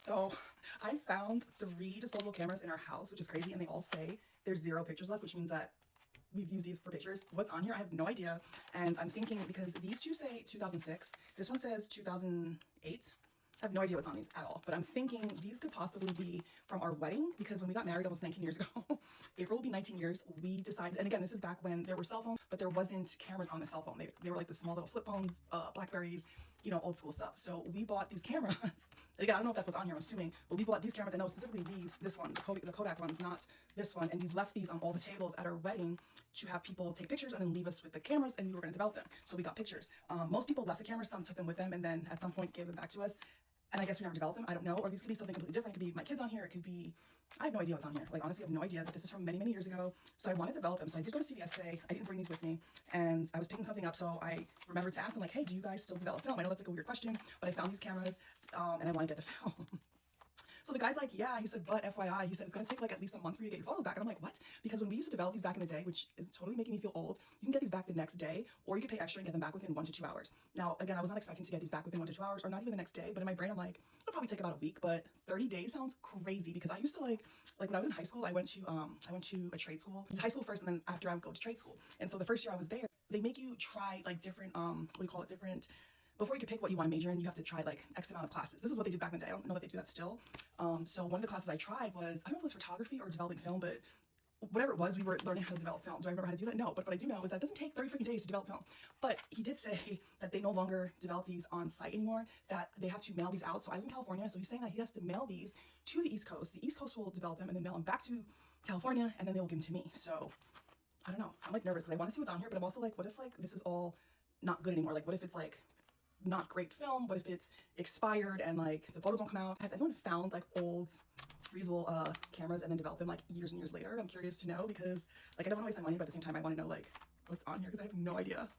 So I found 3 disposable cameras in our house, which is crazy, and they all say there's 0 pictures left, which means that we've used these for pictures. What's on here? I have no idea. And I'm thinking because these two say 2006, this one says 2008. I have no idea what's on these at all, but I'm thinking these could possibly be from our wedding because when we got married almost 19 years ago, April will be 19 years, we decided, and again, this is back when there were cell phones, but there wasn't cameras on the cell phone. They were like the small little flip phones, Blackberries, you know, old school stuff. So we bought these cameras. Again, I don't know if that's what's on here, I'm assuming, but we bought these cameras. I know specifically this one, the Kodak ones, not this one. And we left these on all the tables at our wedding to have people take pictures and then leave us with the cameras, and we were going to develop them. So we got pictures. Most people left the cameras, some took them with them, and then at some point gave them back to us. And I guess we never developed them. I don't know. Or these could be something completely different. It could be my kids on here. It could be, I have no idea what's on here. Like, honestly, I have no idea. But this is from many, many years ago. So I wanted to develop them. So I did go to CVS today. I didn't bring these with me. And I was picking something up. So I remembered to ask them, like, hey, do you guys still develop film? I know that's like a weird question, but I found these cameras and I want to get the film. So the guy's like, yeah, he said, but FYI, he said, it's going to take like at least a month for you to get your photos back. And I'm like, what? Because when we used to develop these back in the day, which is totally making me feel old, you can get these back the next day, or you could pay extra and get them back within 1 to 2 hours. Now, again, I was not expecting to get these back within 1 to 2 hours, or not even the next day, but in my brain, I'm like, it'll probably take about a week, but 30 days sounds crazy because I used to like when I was in high school, I went to a trade school. It was high school first, and then after I would go to trade school. And so the first year I was there, they make you try like different, what do you call it, different, before you can pick what you want to major in, you have to try like X amount of classes. This is what they did back in the day. I don't know that they do that still. So one of the classes I tried was, I don't know if it was photography or developing film, but whatever it was, we were learning how to develop film. Do I remember how to do that? No, but what I do know is that it doesn't take 30 freaking days to develop film. But he did say that they no longer develop these on site anymore, that they have to mail these out. So I live in California, so he's saying that he has to mail these to the East Coast. The East Coast will develop them and then mail them back to California, and then they will give them to me. So I don't know. I'm like nervous because I want to see what's on here, but I'm also like, what if like this is all not good anymore? Like, what if it's like not great film? What if it's expired and like the photos won't come out? Has anyone found like old reusable cameras and then developed them like years and years later? I'm curious to know because like I don't want to waste my money, but at the same time I want to know like what's on here because I have no idea.